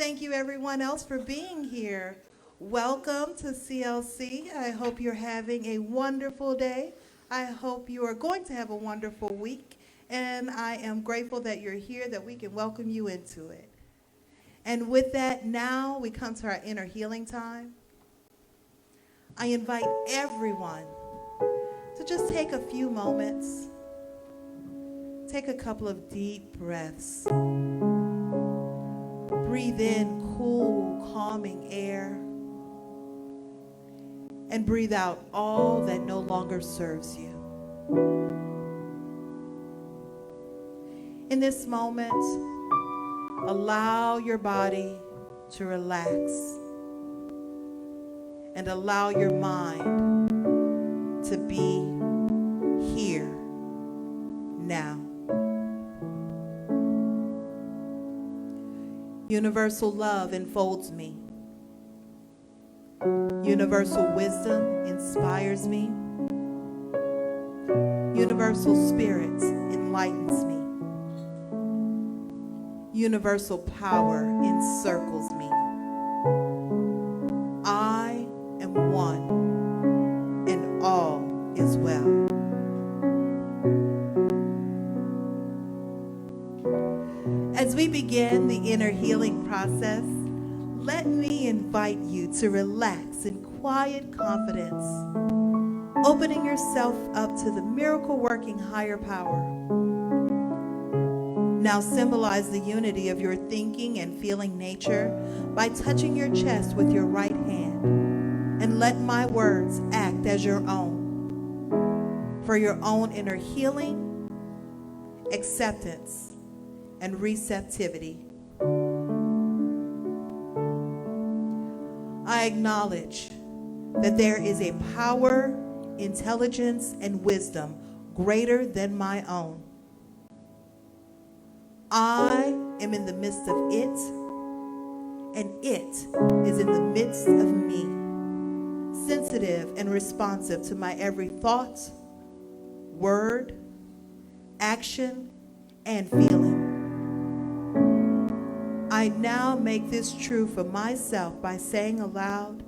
Thank you everyone else for being here. Welcome to CLC. I hope you're having a wonderful day. I hope you are going to have a wonderful week. And I am grateful that you're here, that we can welcome you into it. And with that, now we come to our inner healing time. I invite everyone to just take a few moments. Take a couple of deep breaths. Breathe in cool, calming air. And breathe out all that no longer serves you. In this moment, allow your body to relax and allow your mind to be here now. Universal love enfolds me. Universal wisdom inspires me. Universal spirit enlightens me. Universal power encircles me. I am one, and all is well. As we begin the inner healing process, let me invite you to relax in quiet confidence, opening yourself up to the miracle-working higher power. Now symbolize the unity of your thinking and feeling nature by touching your chest with your right hand, and let my words act as your own, for your own inner healing, acceptance, and receptivity. I acknowledge that there is a power, intelligence, and wisdom greater than my own. I am in the midst of it, and it is in the midst of me, sensitive and responsive to my every thought, word, action, and feeling. I now make this true for myself by saying aloud,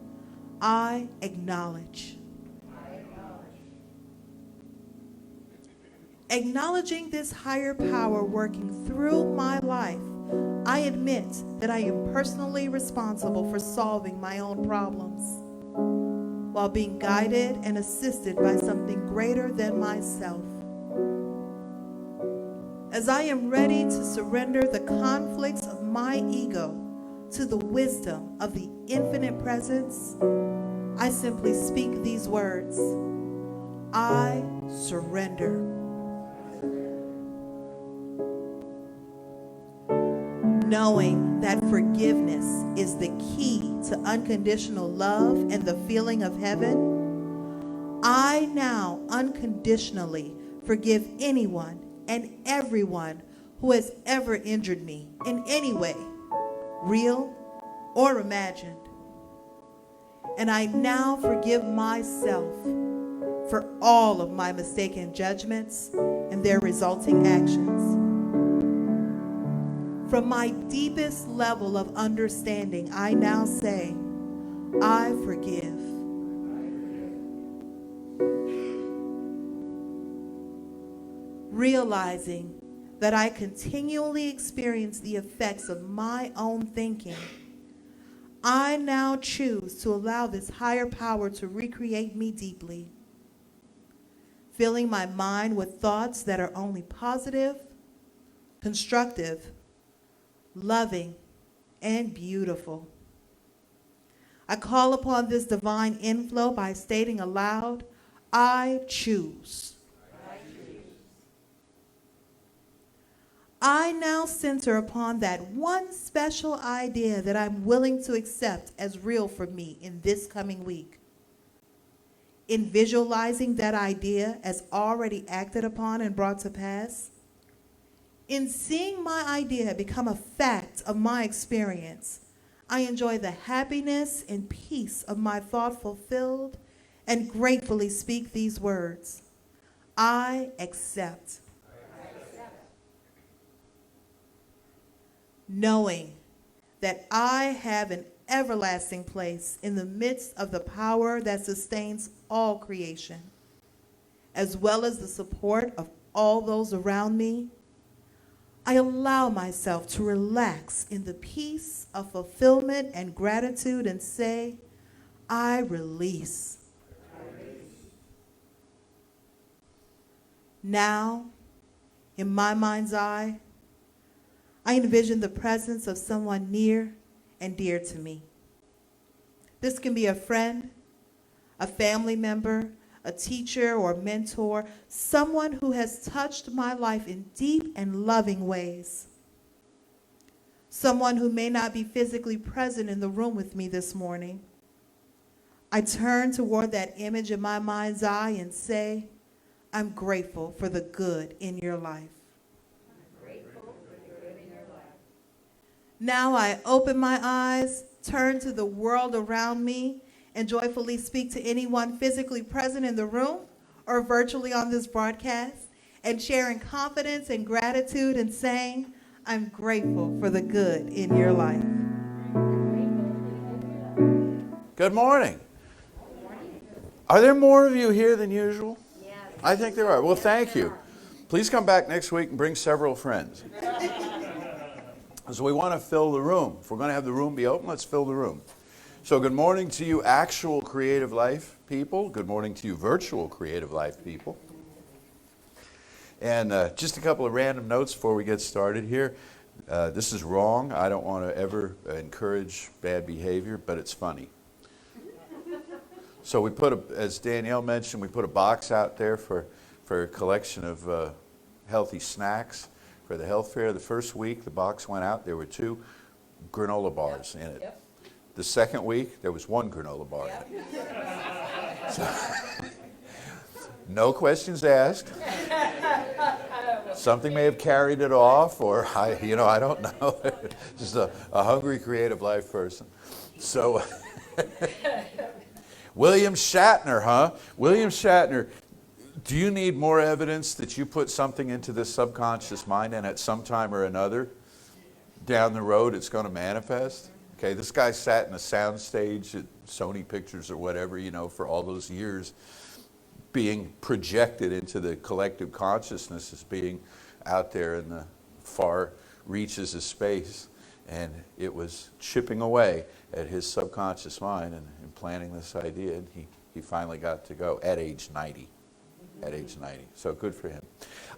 I acknowledge. Acknowledging this higher power working through my life, I admit that I am personally responsible for solving my own problems, while being guided and assisted by something greater than myself. As I am ready to surrender the conflicts of my ego to the wisdom of the infinite presence, I simply speak these words: I surrender. Knowing that forgiveness is the key to unconditional love and the feeling of heaven, I now unconditionally forgive anyone and everyone who has ever injured me in any way, real or imagined. And I now forgive myself for all of my mistaken judgments and their resulting actions. From my deepest level of understanding, I now say, I forgive. Realizing that I continually experience the effects of my own thinking, I now choose to allow this higher power to recreate me deeply, filling my mind with thoughts that are only positive, constructive, loving, and beautiful. I call upon this divine inflow by stating aloud, I choose. I now center upon that one special idea that I'm willing to accept as real for me in this coming week. In visualizing that idea as already acted upon and brought to pass, in seeing my idea become a fact of my experience, I enjoy the happiness and peace of my thought fulfilled and gratefully speak these words: I accept. Knowing that I have an everlasting place in the midst of the power that sustains all creation, as well as the support of all those around me, I allow myself to relax in the peace of fulfillment and gratitude and say, I release. Now, in my mind's eye, I envision the presence of someone near and dear to me. This can be a friend, a family member, a teacher or mentor, someone who has touched my life in deep and loving ways. Someone who may not be physically present in the room with me this morning. I turn toward that image in my mind's eye and say, I'm grateful for the good in your life. Now I open my eyes, turn to the world around me, and joyfully speak to anyone physically present in the room or virtually on this broadcast, and sharing confidence and gratitude and saying, I'm grateful for the good in your life. Good morning. Are there more of you here than usual? Yes. I think there are. Well, thank you. Please come back next week and bring several friends. So we want to fill the room. If we're going to have the room be open, let's fill the room. So good morning to you actual creative life people. Good morning to you virtual creative life people. And just a couple of random notes before we get started here. This is wrong. I don't want to ever encourage bad behavior, but it's funny. So we put, as Danielle mentioned, we put a box out there for a collection of healthy snacks for the health fair. The first week the box went out, there were 2 granola bars in it. Yep. The second week, there was 1 granola bar in it. So, no questions asked. Something may have carried it off, or I don't know. Just a hungry, creative life person. So, William Shatner, huh? William Shatner, do you need more evidence that you put something into this subconscious mind and at some time or another, down the road, it's going to manifest? Okay, this guy sat in a sound stage at Sony Pictures or whatever, for all those years, being projected into the collective consciousness as being out there in the far reaches of space. And it was chipping away at his subconscious mind and planting this idea. And he finally got to go at age 90. At age 90. So good for him.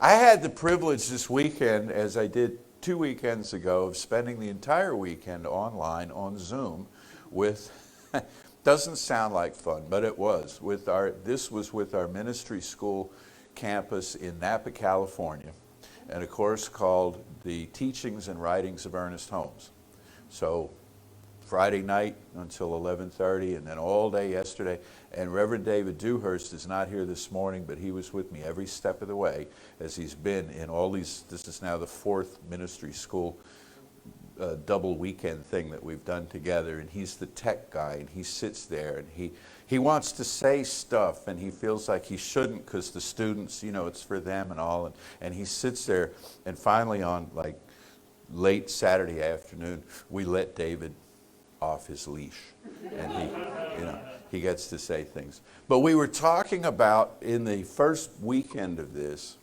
I had the privilege this weekend, as I did 2 weekends ago, of spending the entire weekend online on Zoom with, doesn't sound like fun, but it was, this was with our ministry school campus in Napa, California, and a course called The Teachings and Writings of Ernest Holmes. So Friday night until 11:30, and then all day yesterday. And Reverend David Dewhurst is not here this morning, but he was with me every step of the way, as he's been in all these. This is now the 4th ministry school double weekend thing that we've done together. And he's the tech guy, and he sits there, and he wants to say stuff, and he feels like he shouldn't because the students, it's for them and all. And he sits there, and finally on like late Saturday afternoon, we let David off his leash, and he gets to say things. But we were talking about, in the first weekend of this,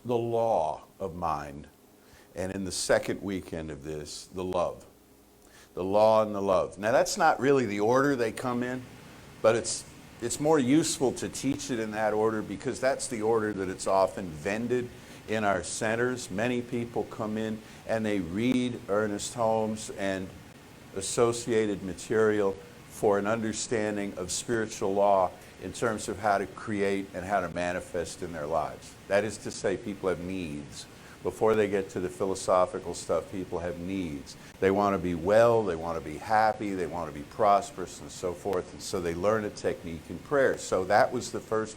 the law of mind, and in the second weekend of this, the love. The law and the love. Now that's not really the order they come in, but it's more useful to teach it in that order because that's the order that it's often vended in our centers. Many people come in and they read Ernest Holmes and associated material for an understanding of spiritual law in terms of how to create and how to manifest in their lives. That is to say, people have needs. Before they get to the philosophical stuff, people have needs. They want to be well, they want to be happy, they want to be prosperous, and so forth. And so they learn a technique in prayer. So that was the first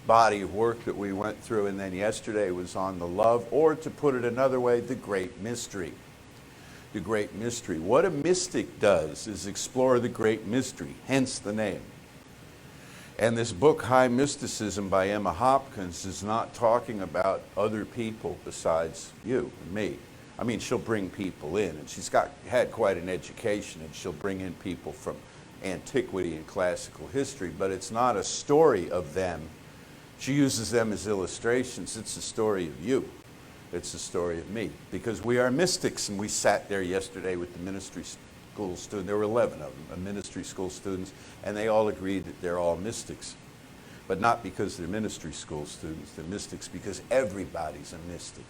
body of work that we went through. And then yesterday was on the love, or to put it another way, the great mystery. The great mystery. What a mystic does is explore the great mystery, hence the name. And this book, High Mysticism by Emma Hopkins, is not talking about other people besides you and me. I mean, she'll bring people in, and she's had quite an education, and she'll bring in people from antiquity and classical history, but it's not a story of them. She uses them as illustrations. It's a story of you. It's a story of me, because we are mystics, and we sat there yesterday with the ministry school students. There were 11 of them, ministry school students, and they all agreed that they're all mystics. But not because they're ministry school students, they're mystics because everybody's a mystic.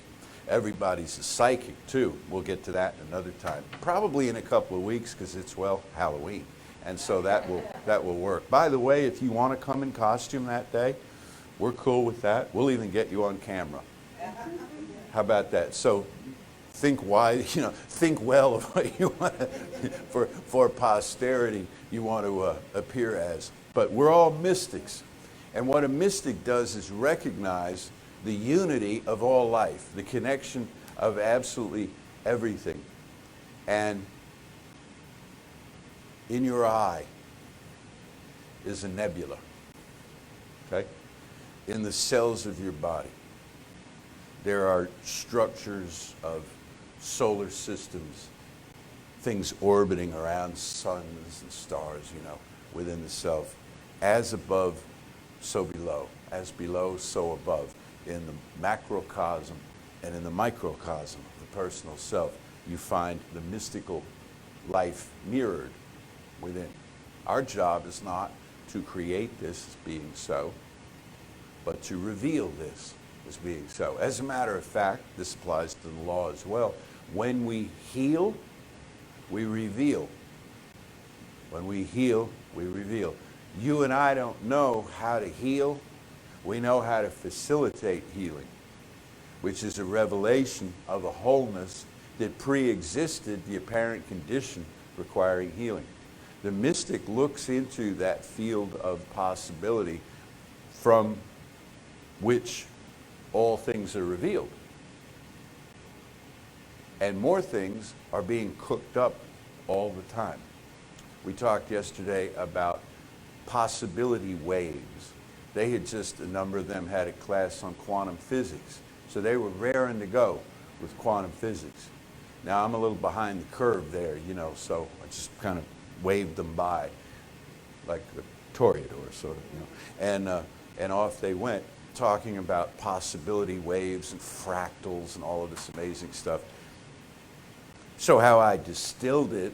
Everybody's a psychic too. We'll get to that another time. Probably in a couple of weeks, because it's, well, Halloween. And so that will work. By the way, if you want to come in costume that day, we're cool with that. We'll even get you on camera. How about that? So think think well of what you want to, for posterity you want to appear as. But we're all mystics. And what a mystic does is recognize the unity of all life, the connection of absolutely everything. And in your eye is a nebula, okay? In the cells of your body, there are structures of solar systems, things orbiting around suns and stars, within the self. As above, so below. As below, so above. In the macrocosm and in the microcosm of the personal self, you find the mystical life mirrored within. Our job is not to create this as being so, but to reveal this as being so. As a matter of fact, this applies to the law as well. When we heal, we reveal. When we heal, we reveal. You and I don't know how to heal. We know how to facilitate healing, which is a revelation of a wholeness that pre-existed the apparent condition requiring healing. The mystic looks into that field of possibility from which all things are revealed. And more things are being cooked up all the time. We talked yesterday about possibility waves. They had a number of them had a class on quantum physics. So they were raring to go with quantum physics. Now I'm a little behind the curve there, so I just kind of waved them by like a toreador sort of, and off they went, talking about possibility waves and fractals and all of this amazing stuff. So how I distilled it,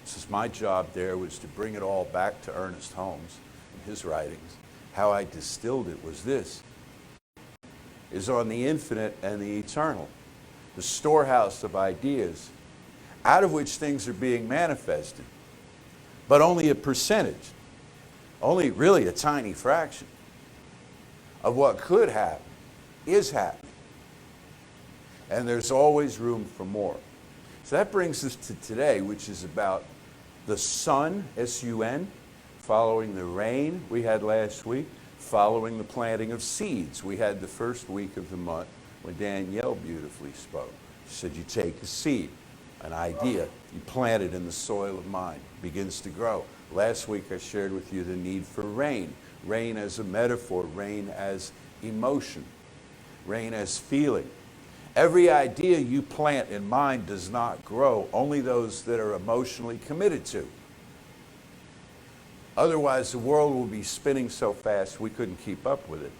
since my job there was to bring it all back to Ernest Holmes and his writings, how I distilled it was this, is on the infinite and the eternal, the storehouse of ideas, out of which things are being manifested, but only a percentage, only really a tiny fraction of what could happen is happening. And there's always room for more. So that brings us to today, which is about the sun, S-U-N, following the rain we had last week, following the planting of seeds. We had the first week of the month when Danielle beautifully spoke. She said, you take a seed, an idea, you plant it in the soil of mind, begins to grow. Last week I shared with you the need for rain. Rain as a metaphor, rain as emotion, rain as feeling. Every idea you plant in mind does not grow, only those that are emotionally committed to. Otherwise, the world will be spinning so fast we couldn't keep up with it.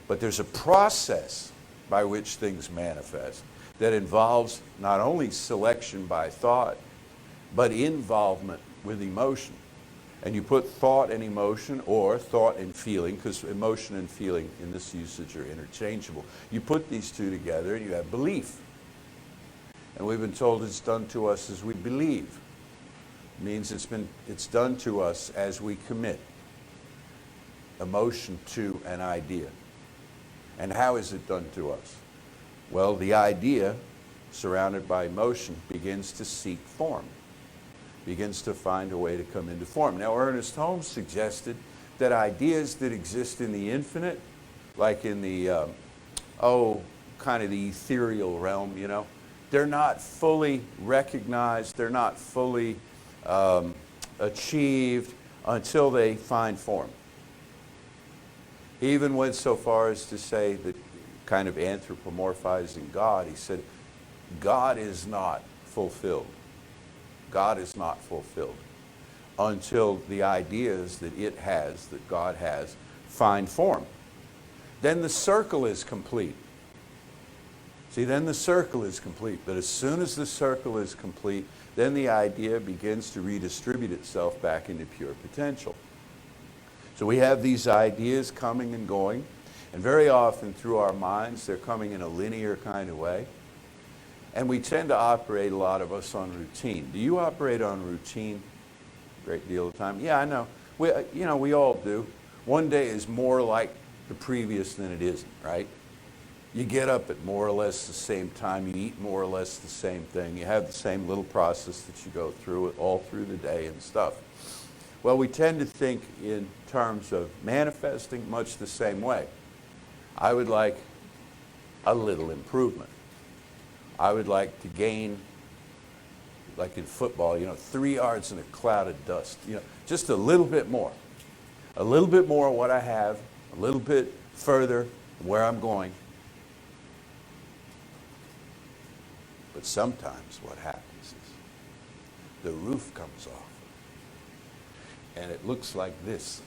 But there's a process by which things manifest that involves not only selection by thought, but involvement with emotion. And you put thought and emotion, or thought and feeling, because emotion and feeling in this usage are interchangeable. You put these two together and you have belief. And we've been told it's done to us as we believe. It means it's done to us as we commit emotion to an idea. And how is it done to us? Well, the idea, surrounded by emotion, begins to seek form, begins to find a way to come into form. Now, Ernest Holmes suggested that ideas that exist in the infinite, like in the, kind of the ethereal realm, they're not fully recognized, they're not fully achieved until they find form. He even went so far as to say that, kind of anthropomorphizing God, he said, God is not fulfilled. God is not fulfilled until the ideas that it has, that God has, find form. Then the circle is complete. See, then the circle is complete. But as soon as the circle is complete, then the idea begins to redistribute itself back into pure potential. So we have these ideas coming and going, and very often through our minds, they're coming in a linear kind of way. And we tend to operate, a lot of us, on routine. Do you operate on routine a great deal of the time? Yeah, I know. We all do. One day is more like the previous than it isn't, right? You get up at more or less the same time. You eat more or less the same thing. You have the same little process that you go through all through the day and stuff. Well, we tend to think in terms of manifesting much the same way. I would like a little improvement. I would like to gain, like in football, 3 yards in a cloud of dust. Just a little bit more. A little bit more of what I have, a little bit further where I'm going. But sometimes what happens is the roof comes off. And it looks like this.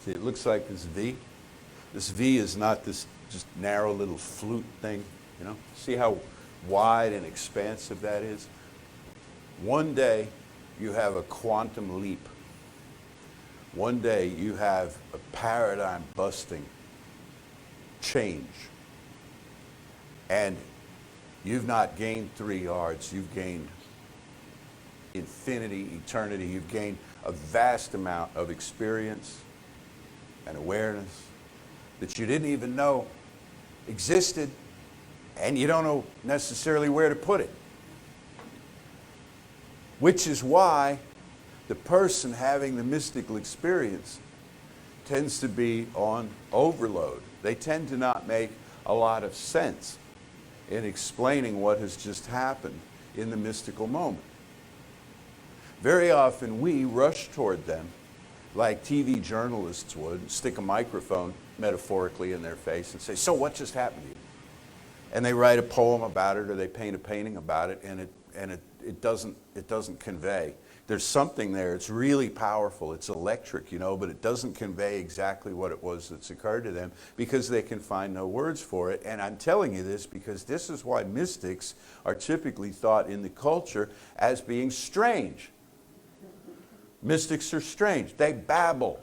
See, it looks like this V. This V is not this just narrow little flute thing, See how wide and expansive that is? One day, you have a quantum leap. One day, you have a paradigm-busting change. And you've not gained 3 yards, you've gained infinity, eternity. You've gained a vast amount of experience and awareness that you didn't even know existed, and you don't know necessarily where to put it. Which is why the person having the mystical experience tends to be on overload. They tend to not make a lot of sense in explaining what has just happened in the mystical moment. Very often we rush toward them like TV journalists would, stick a microphone metaphorically in their face and say, "So what just happened to you?" And they write a poem about it, or they paint a painting about it, and it doesn't convey. There's something there. It's really powerful. It's electric, but it doesn't convey exactly what it was that's occurred to them because they can find no words for it. And I'm telling you this because this is why mystics are typically thought in the culture as being strange. Mystics are strange. They babble.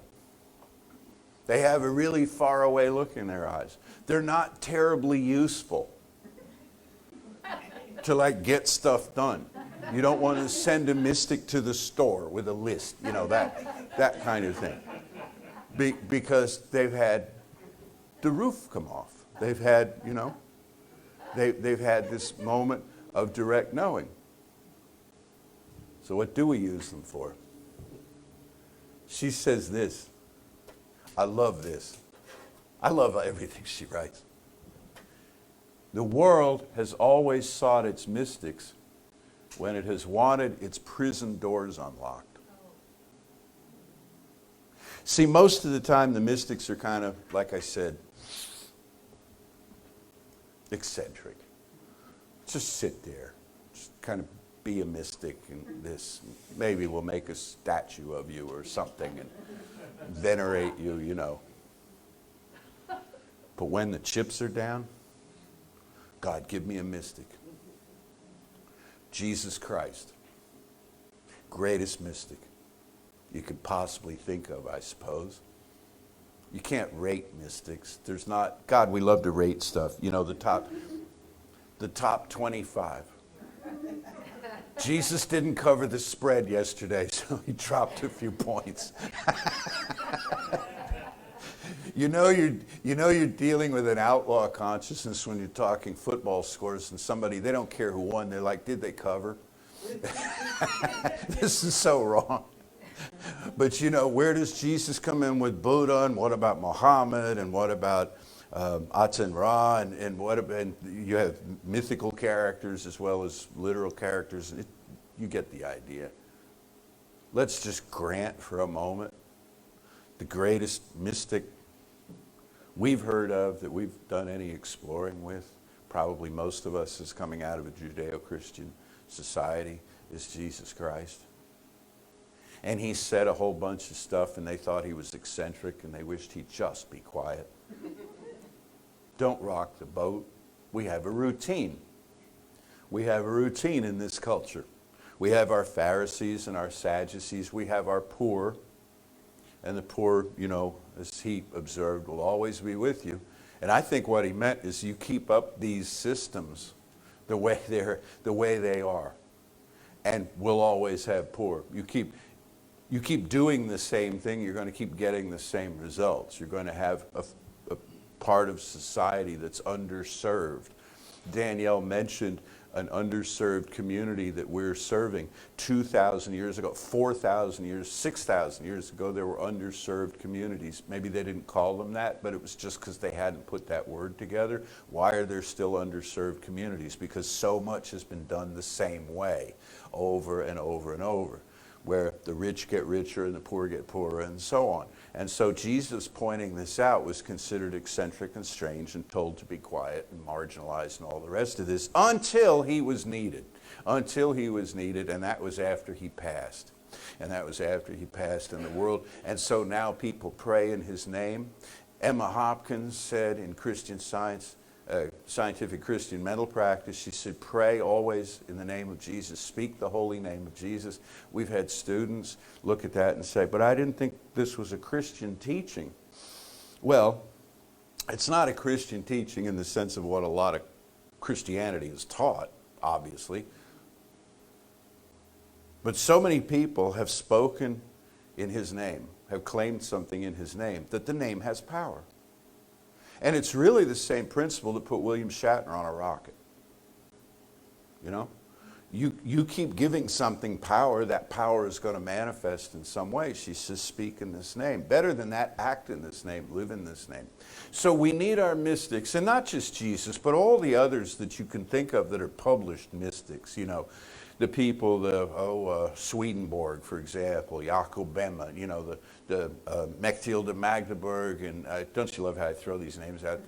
They have a really far away look in their eyes. They're not terribly useful to get stuff done. You don't want to send a mystic to the store with a list, that kind of thing. Because they've had the roof come off. They've had, they've had this moment of direct knowing. So what do we use them for? She says this. I love this. I love everything she writes. The world has always sought its mystics when it has wanted its prison doors unlocked. See, most of the time the mystics are kind of, like I said, eccentric. Just sit there. Just kind of be a mystic and this. Maybe we'll make a statue of you or something and venerate you, But when the chips are down, God, give me a mystic. Jesus Christ, greatest mystic you could possibly think of, I suppose. You can't rate mystics. There's not, God, we love to rate stuff. The top 25. Jesus didn't cover the spread yesterday, so he dropped a few points. You're dealing with an outlaw consciousness when you're talking football scores and somebody, they don't care who won. They're like, did they cover? This is so wrong. But where does Jesus come in with Buddha, and what about Muhammad, and what about Autumn Rev, and you have mythical characters as well as literal characters. You get the idea. Let's just grant for a moment the greatest mystic we've heard of, that we've done any exploring with, probably most of us is coming out of a Judeo-Christian society, is Jesus Christ. And he said a whole bunch of stuff, and they thought he was eccentric, and they wished he'd just be quiet. Don't rock the boat. We have a routine. We have a routine in this culture. We have our Pharisees and our Sadducees. We have our poor. And the poor, you know, as he observed, will always be with you. And I think what he meant is you keep up these systems the way they are. And we'll always have poor. You keep doing the same thing, you're going to keep getting the same results. You're going to have a part of society that's underserved. Danielle mentioned an underserved community that we're serving. 2,000 years ago, 4,000 years, 6,000 years ago, there were underserved communities. Maybe they didn't call them that, but it was just because they hadn't put that word together. Why are there still underserved communities? Because so much has been done the same way, over and over and over, where the rich get richer and the poor get poorer and so on. And so Jesus pointing this out was considered eccentric and strange and told to be quiet and marginalized and all the rest of this until he was needed. Until he was needed, and that was after he passed. And that was after he passed in the world. And so now people pray in his name. Emma Hopkins said in Christian Science, Scientific Christian Mental Practice, she said, pray always in the name of Jesus. Speak the holy name of Jesus. We've had students look at that and say, but I didn't think this was a Christian teaching. Well, it's not a Christian teaching in the sense of what a lot of Christianity is taught, obviously. But so many people have spoken in his name, have claimed something in his name, that the name has power. And it's really the same principle that put William Shatner on a rocket. You know? You keep giving something power, that power is going to manifest in some way. She says, speak in this name. Better than that, act in this name, live in this name. So we need our mystics, and not just Jesus, but all the others that you can think of that are published mystics. You know, the people, Swedenborg, for example, Jakob Bema, you know, the Mechtilde de Magdeburg, and don't you love how I throw these names out?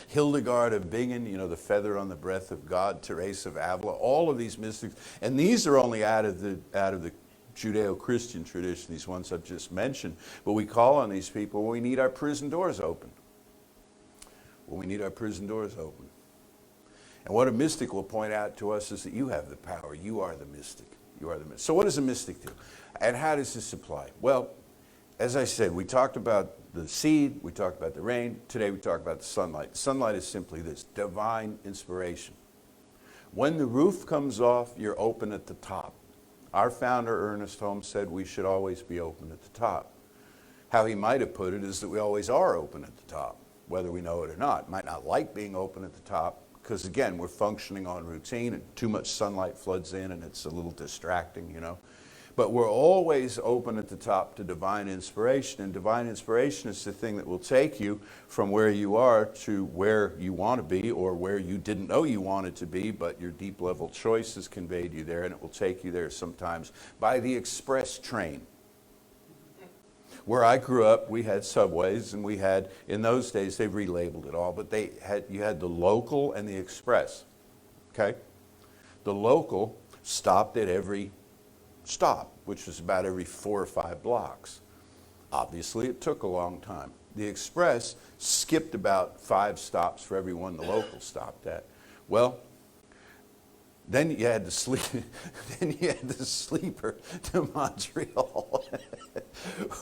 Hildegard of Bingen, you know, the feather on the breath of God, Teresa of Avila, all of these mystics, and these are only out of the Judeo-Christian tradition, these ones I've just mentioned, but we call on these people when we need our prison doors open. When we need our prison doors open. And what a mystic will point out to us is that you have the power. You are the mystic. You are the mystic. So what does a mystic do? And how does this apply? Well, as I said, we talked about the seed, we talked about the rain. Today we talk about the sunlight. The sunlight is simply this, divine inspiration. When the roof comes off, you're open at the top. Our founder, Ernest Holmes, said we should always be open at the top. How he might have put it is that we always are open at the top, whether we know it or not. Might not like being open at the top, because again, we're functioning on routine and too much sunlight floods in and it's a little distracting, you know. But we're always open at the top to divine inspiration, and divine inspiration is the thing that will take you from where you are to where you want to be, or where you didn't know you wanted to be, but your deep level choice has conveyed you there, and it will take you there sometimes by the express train. Where I grew up, we had subways, and we had, in those days, they've relabeled it all, but you had the local and the express, okay? The local stopped at every stop, which was about every 4 or 5 blocks. Obviously, it took a long time. The express skipped about 5 stops for every one the local stopped at. Well, then you had the sleeper to Montreal.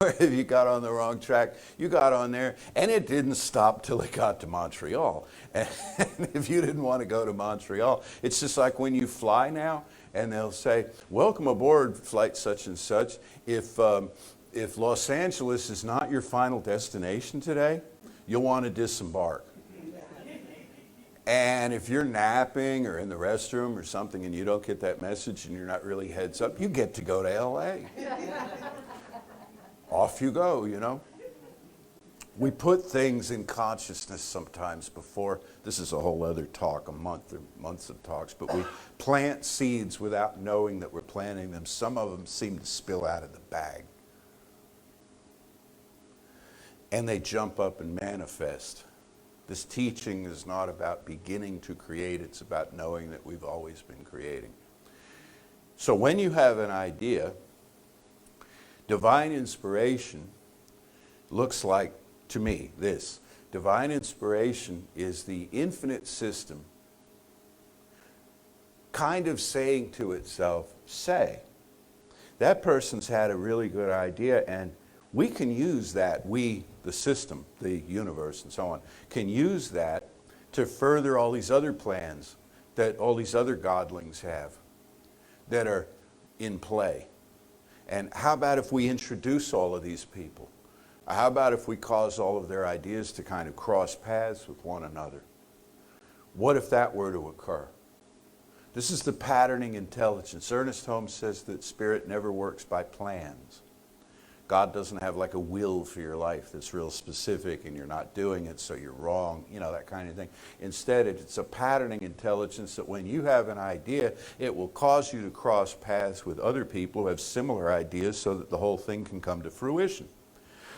Or if you got on the wrong track, you got on there, and it didn't stop till it got to Montreal. And if you didn't want to go to Montreal, it's just like when you fly now, and they'll say, welcome aboard flight such and such. If Los Angeles is not your final destination today, you'll want to disembark. And if you're napping or in the restroom or something and you don't get that message and you're not really heads up, you get to go to LA. Off you go, you know. We put things in consciousness sometimes before. This is a whole other talk, a month or months of talks, but we plant seeds without knowing that we're planting them. Some of them seem to spill out of the bag. And they jump up and manifest. This teaching is not about beginning to create, it's about knowing that we've always been creating. So when you have an idea, divine inspiration looks like, to me, this. Divine inspiration is the infinite system kind of saying to itself, say, that person's had a really good idea, and we can use that, we, the system, the universe and so on, can use that to further all these other plans that all these other godlings have that are in play. And how about if we introduce all of these people? How about if we cause all of their ideas to kind of cross paths with one another? What if that were to occur? This is the patterning intelligence. Ernest Holmes says that spirit never works by plans. God doesn't have like a will for your life that's real specific and you're not doing it so you're wrong, you know, that kind of thing. Instead, it's a patterning intelligence that when you have an idea, it will cause you to cross paths with other people who have similar ideas so that the whole thing can come to fruition,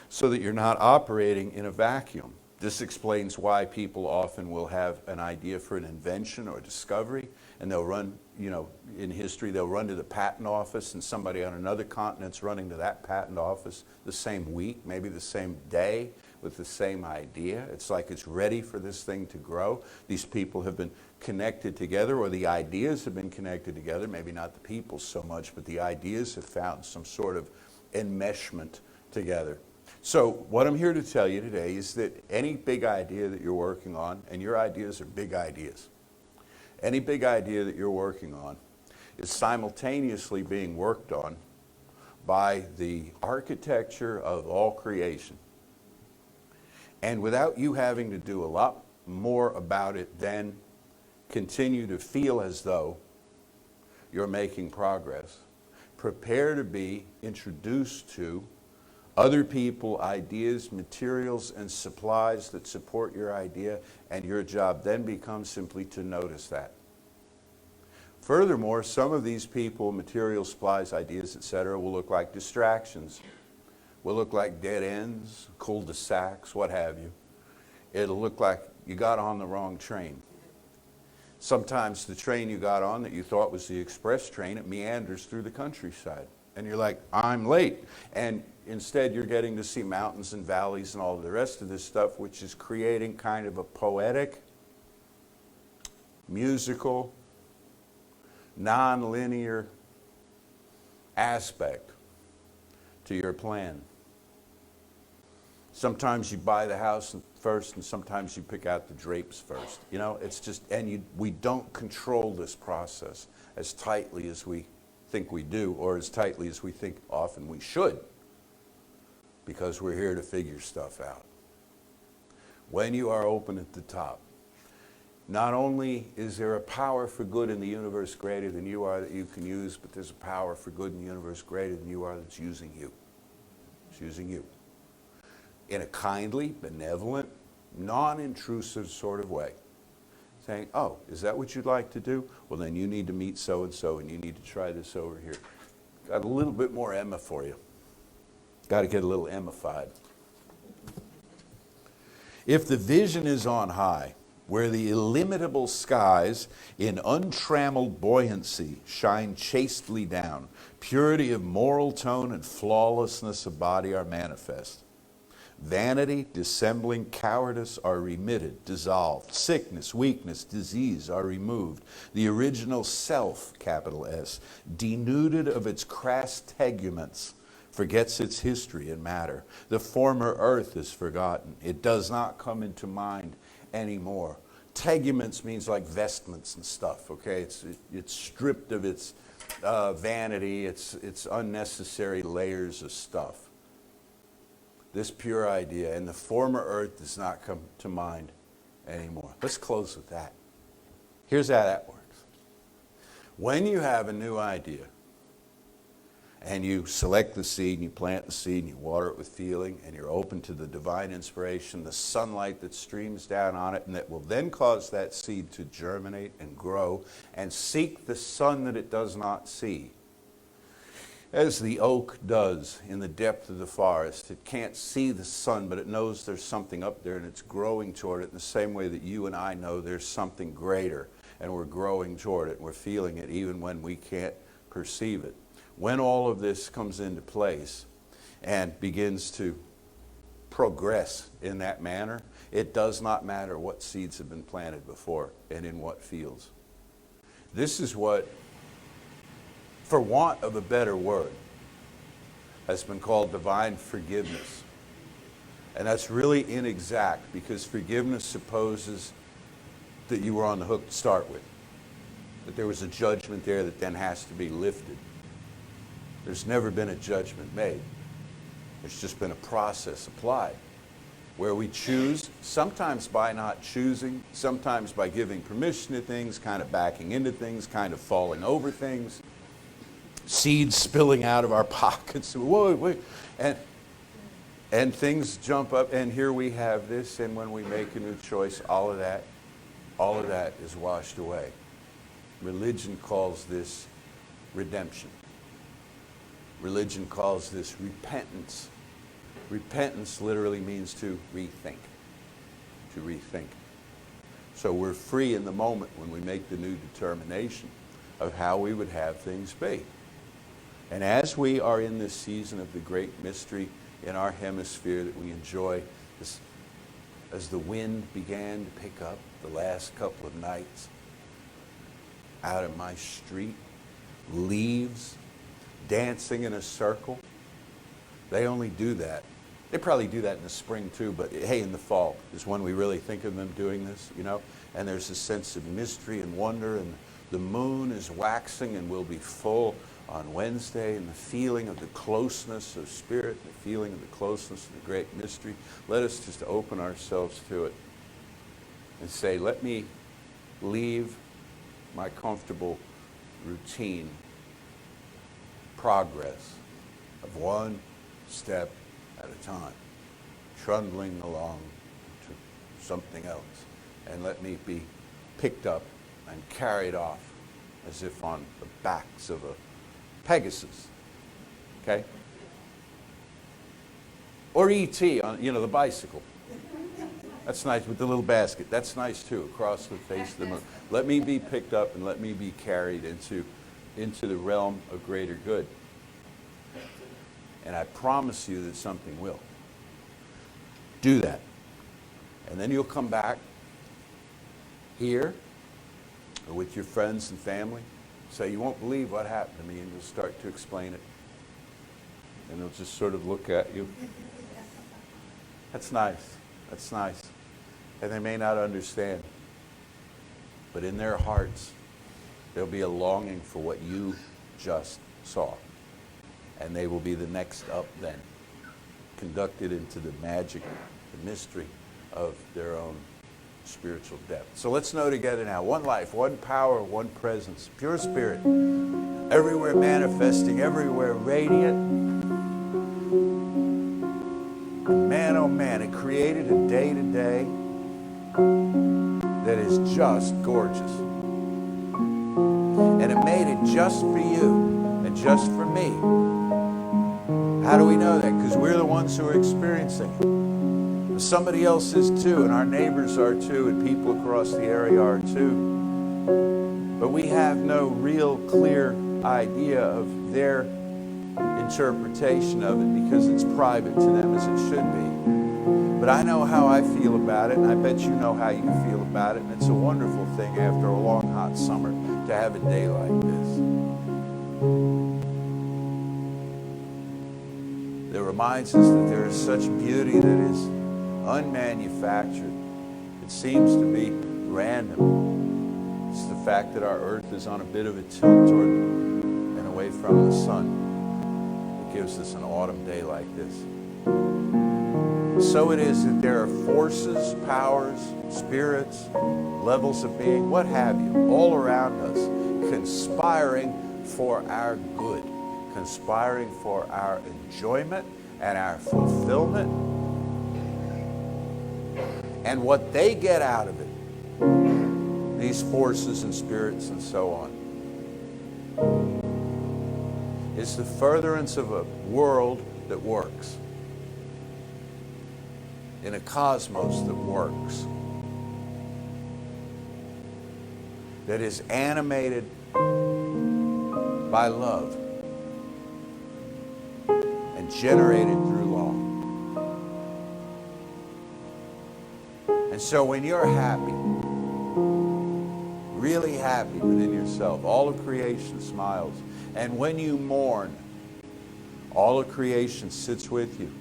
so that you're not operating in a vacuum. This explains why people often will have an idea for an invention or discovery, and they'll run, you know, in history, they'll run to the patent office, and somebody on another continent's running to that patent office the same week, maybe the same day, with the same idea. It's like it's ready for this thing to grow. These people have been connected together, or the ideas have been connected together, maybe not the people so much, but the ideas have found some sort of enmeshment together. So what I'm here to tell you today is that any big idea that you're working on, and your ideas are big ideas, any big idea that you're working on is simultaneously being worked on by the architecture of all creation. And without you having to do a lot more about it than continue to feel as though you're making progress, prepare to be introduced to other people, ideas, materials, and supplies that support your idea, and your job then becomes simply to notice that. Furthermore, some of these people, materials, supplies, ideas, etc., will look like distractions, will look like dead ends, cul-de-sacs, what have you. It'll look like you got on the wrong train. Sometimes the train you got on that you thought was the express train, it meanders through the countryside. And you're like, I'm late. And instead you're getting to see mountains and valleys and all of the rest of this stuff, which is creating kind of a poetic, musical, non-linear aspect to your plan. Sometimes you buy the house first, and sometimes you pick out the drapes first. You know, it's just, and we don't control this process as tightly as we think we do, or as tightly as we think often we should, because we're here to figure stuff out. When you are open at the top, not only is there a power for good in the universe greater than you are that you can use, but there's a power for good in the universe greater than you are that's using you. It's using you in a kindly, benevolent, non-intrusive sort of way. Saying, oh, is that what you'd like to do? Well, then you need to meet so-and-so, and you need to try this over here. Got a little bit more Emma for you. Got to get a little Emma-fied. If the vision is on high, where the illimitable skies in untrammeled buoyancy shine chastely down, purity of moral tone and flawlessness of body are manifest. Vanity, dissembling, cowardice are remitted, dissolved. Sickness, weakness, disease are removed. The original self, capital S, denuded of its crass teguments, forgets its history and matter. The former earth is forgotten. It does not come into mind anymore. Teguments means like vestments and stuff, okay? It's stripped of its vanity, its unnecessary layers of stuff. This pure idea, and the former earth does not come to mind anymore. Let's close with that. Here's how that works. When you have a new idea, and you select the seed, and you plant the seed, and you water it with feeling, and you're open to the divine inspiration, the sunlight that streams down on it, and that will then cause that seed to germinate and grow and seek the sun that it does not see. As the oak does in the depth of the forest. It can't see the sun, but it knows there's something up there and it's growing toward it in the same way that you and I know there's something greater and we're growing toward it. We're feeling it even when we can't perceive it. When all of this comes into place and begins to progress in that manner, it does not matter what seeds have been planted before and in what fields. This is what, for want of a better word, has been called divine forgiveness. And that's really inexact, because forgiveness supposes that you were on the hook to start with, that there was a judgment there that then has to be lifted. There's never been a judgment made. There's just been a process applied where we choose, sometimes by not choosing, sometimes by giving permission to things, kind of backing into things, kind of falling over things, seeds spilling out of our pockets. Whoa, wait. And things jump up, and here we have this, and when we make a new choice, all of that is washed away. Religion calls this redemption. Religion calls this repentance. Repentance literally means to rethink. To rethink. So we're free in the moment when we make the new determination of how we would have things be. And as we are in this season of the great mystery in our hemisphere that we enjoy, as the wind began to pick up the last couple of nights, out of my street, leaves dancing in a circle. They only do that. They probably do that in the spring too, but hey, in the fall is when we really think of them doing this, you know. And there's a sense of mystery and wonder, and the moon is waxing and will be full on Wednesday, and the feeling of the closeness of spirit, the feeling of the closeness of the great mystery. Let us just open ourselves to it and say, let me leave my comfortable routine progress of one step at a time, trundling along to something else, and let me be picked up and carried off as if on the backs of a Pegasus, okay? Or E.T. on, the bicycle. That's nice, with the little basket. That's nice too, across the face of the moon. Let me be picked up and let me be carried into the realm of greater good. And I promise you that something will. Do that. And then you'll come back here or with your friends and family. Say, you won't believe what happened to me, and you'll start to explain it. And they'll just sort of look at you. That's nice. That's nice. And they may not understand. But in their hearts, there'll be a longing for what you just saw. And they will be the next up then, conducted into the magic, the mystery of their own spiritual depth. So let's know together now. One life, one power, one presence, pure spirit, everywhere manifesting, everywhere radiant. Man, oh man, it created a day today that is just gorgeous. And it made it just for you and just for me. How do we know that? Because we're the ones who are experiencing it. Somebody else is too, and our neighbors are too, and people across the area are too. But we have no real clear idea of their interpretation of it because it's private to them, as it should be. But I know how I feel about it, and I bet you know how you feel about it, and it's a wonderful thing after a long, hot summer to have a day like this. That reminds us that there is such beauty that is unmanufactured. It seems to be random. It's the fact that our earth is on a bit of a tilt toward and away from the sun. It gives us an autumn day like this. So it is that there are forces, powers, spirits, levels of being, what have you, all around us, conspiring for our good, conspiring for our enjoyment and our fulfillment. And what they get out of it, these forces and spirits and so on, is the furtherance of a world that works, in a cosmos that works, that is animated by love and generated through law. And so when you're happy, really happy within yourself, all of creation smiles. And when you mourn, all of creation sits with you.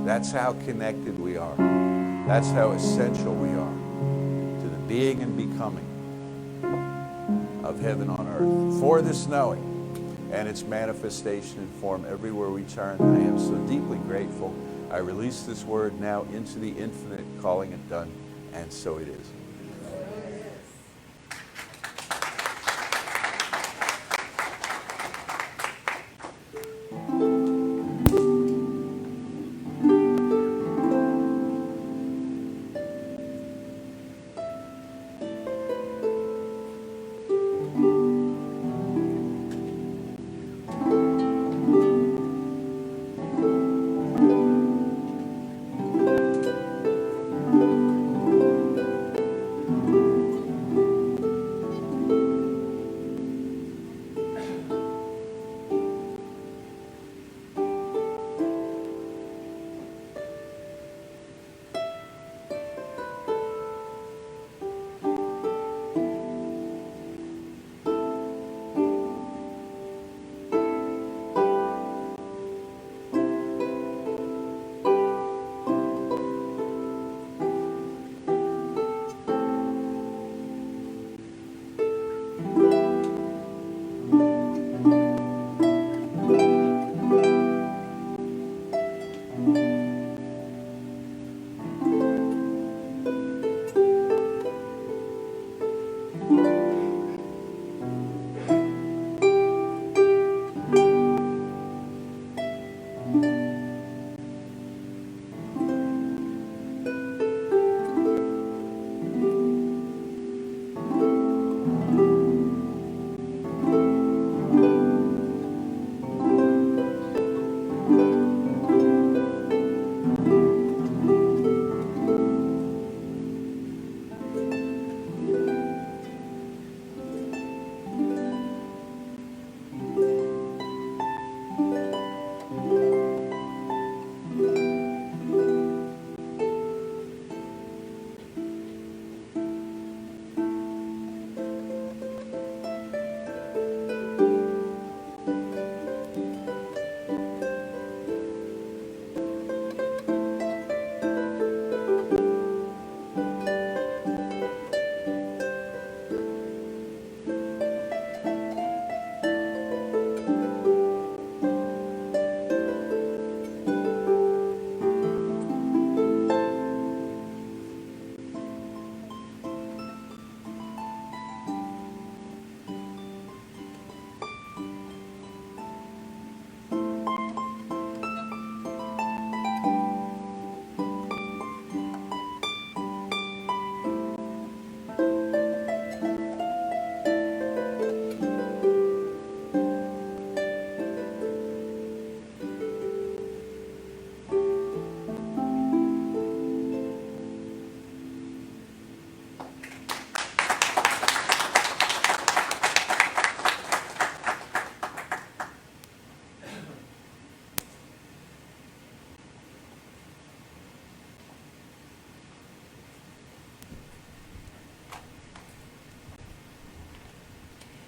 That's how connected we are. That's how essential we are to the being and becoming of heaven on earth. For this knowing and its manifestation in form everywhere we turn, I am so deeply grateful. I release this word now into the infinite, calling it done, and so it is.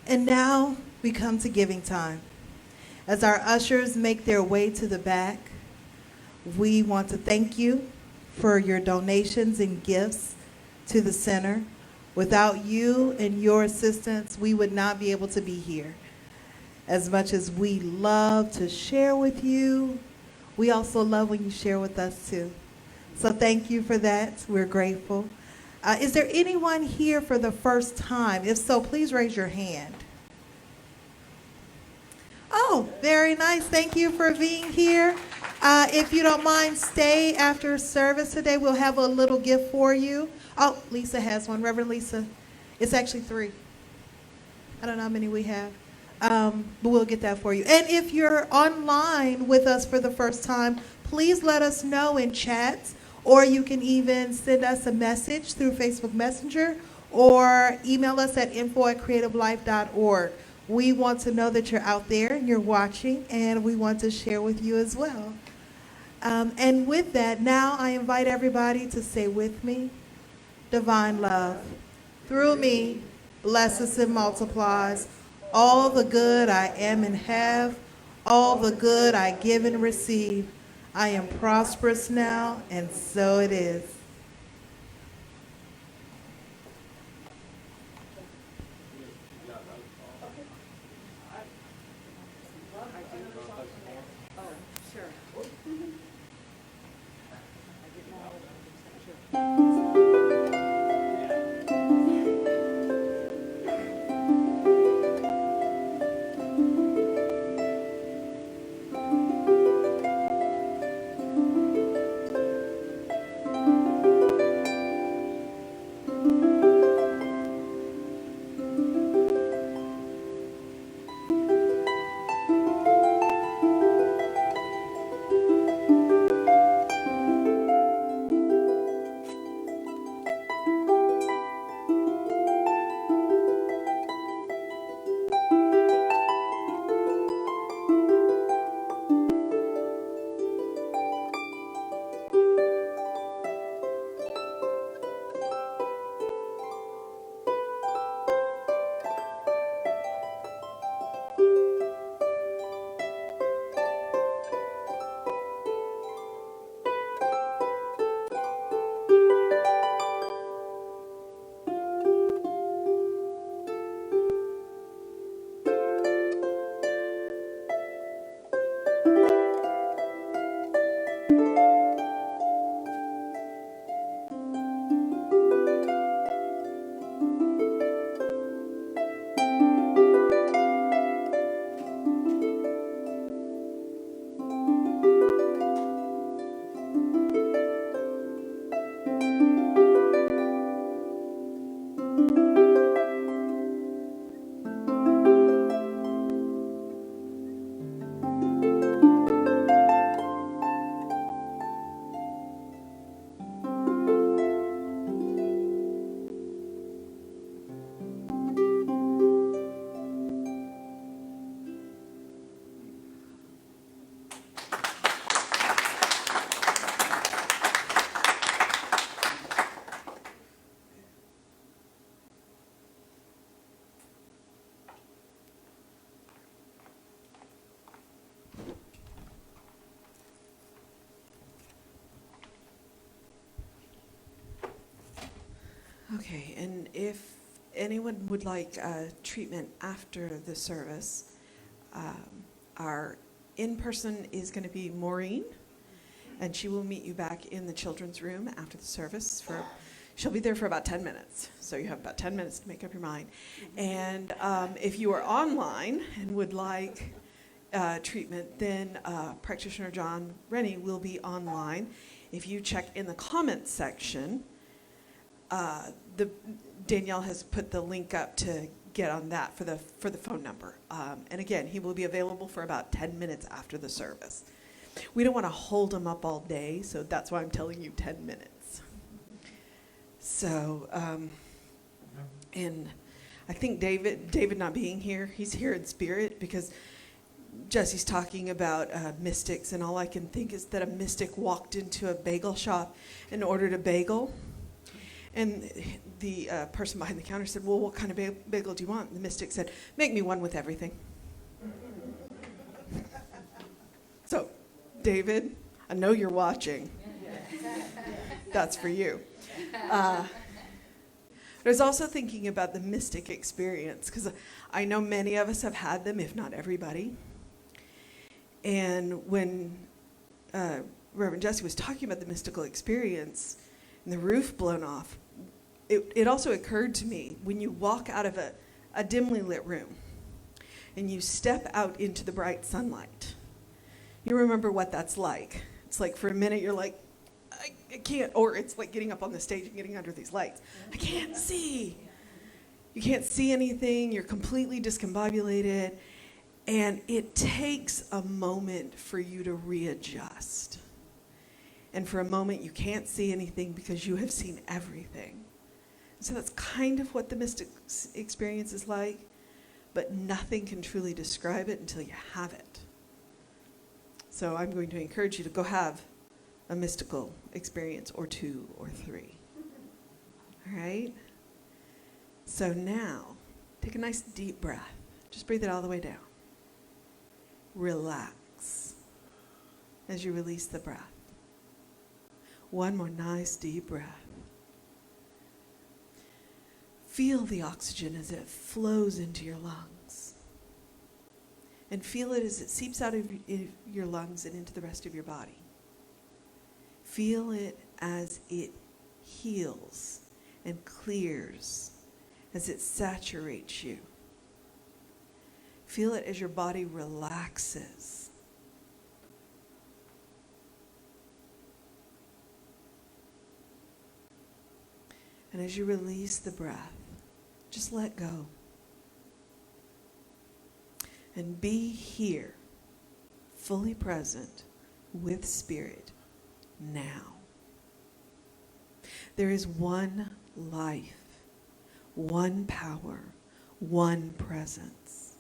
And now we come to giving time. As our ushers make their way to the back, we want to thank you for your donations and gifts to the center. Without you and your assistance, we would not be able to be here. As much as we love to share with you, we also love when you share with us too. So thank you for that. We're grateful. Is there anyone here for the first time? If so, please raise your hand. Oh, very nice. Thank you for being here. If you don't mind, stay after service today. We'll have a little gift for you. Oh, Lisa has one. Reverend Lisa. It's actually 3. I don't know how many we have. But we'll get that for you. And if you're online with us for the first time, please let us know in chats, or you can even send us a message through Facebook Messenger or email us at info@creativelife.org. We want to know that you're out there and you're watching, and we want to share with you as well. And with that, now I invite everybody to say with me, divine love, through me, blesses and multiplies all the good I am and have, all the good I give and receive. I am prosperous now, and so it is. Okay, and if anyone would like treatment after the service, our in-person is going to be Maureen, and she will meet you back in the children's room after the service. She'll be there for about 10 minutes, so you have about 10 minutes to make up your mind. And if you are online and would like treatment, then practitioner John Rennie will be online. If you check in the comments section, Danielle has put the link up to get on that for the phone number. And again, he will be available for about 10 minutes after the service. We don't want to hold him up all day, so that's why I'm telling you 10 minutes. So, and I think David not being here, he's here in spirit because Jesse's talking about mystics, and all I can think is that a mystic walked into a bagel shop and ordered a bagel. And the person behind the counter said, well, what kind of bagel do you want? And the mystic said, make me one with everything. So, David, I know you're watching. That's for you. I was also thinking about the mystic experience, because I know many of us have had them, if not everybody. And when Reverend Jesse was talking about the mystical experience and the roof blown off, it also occurred to me, when you walk out of a dimly lit room and you step out into the bright sunlight, you remember what that's like. It's like for a minute you're like, I can't, or it's like getting up on the stage and getting under these lights. I can't see. You can't see anything. You're completely discombobulated. And it takes a moment for you to readjust. And for a moment, you can't see anything because you have seen everything. So that's kind of what the mystic experience is like, but nothing can truly describe it until you have it. So I'm going to encourage you to go have a mystical experience or 2 or 3. All right? So now, take a nice deep breath. Just breathe it all the way down. Relax as you release the breath. One more nice deep breath. Feel the oxygen as it flows into your lungs. And feel it as it seeps out of your lungs and into the rest of your body. Feel it as it heals and clears, as it saturates you. Feel it as your body relaxes. And as you release the breath, just let go. And be here, fully present with Spirit now. There is one life, one power, one presence.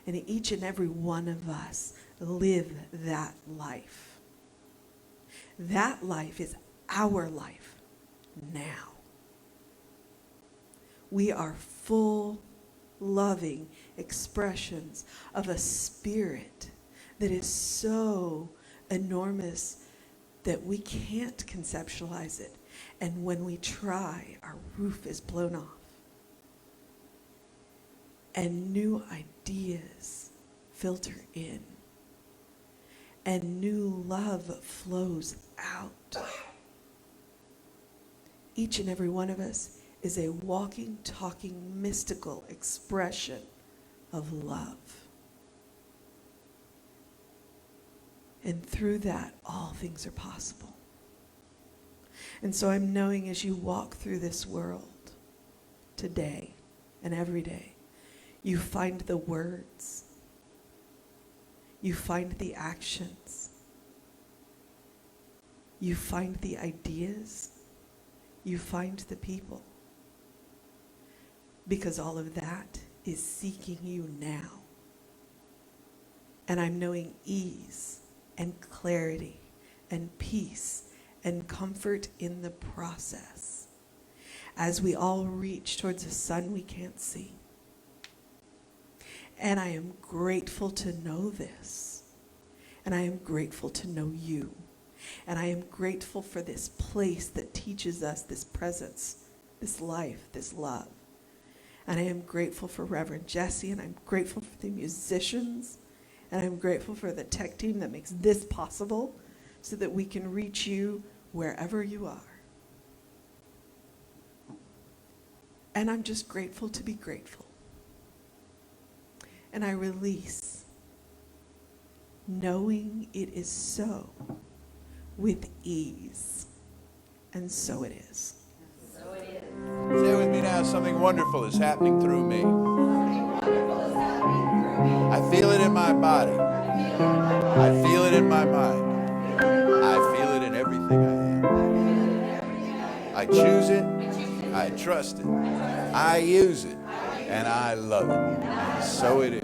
And each and every one of us live that life. That life is our life now. We are full, loving expressions of a spirit that is so enormous that we can't conceptualize it. And when we try, our roof is blown off. And new ideas filter in. And new love flows out. Each and every one of us is a walking, talking, mystical expression of love. And through that, all things are possible. And so I'm knowing as you walk through this world today and every day, you find the words, you find the actions, you find the ideas, you find the people. Because all of that is seeking you now. And I'm knowing ease and clarity and peace and comfort in the process as we all reach towards a sun we can't see. And I am grateful to know this. And I am grateful to know you. And I am grateful for this place that teaches us this presence, this life, this love. And I am grateful for Reverend Jesse, and I'm grateful for the musicians, and I'm grateful for the tech team that makes this possible so that we can reach you wherever you are. And I'm just grateful to be grateful. And I release, knowing it is so, with ease. And so it is. So it is. Say with me now, something wonderful is happening through me. I feel it in my body. I feel it in my mind. I feel it in everything I am. I choose it. I trust it. I use it. And I love it. And so it is.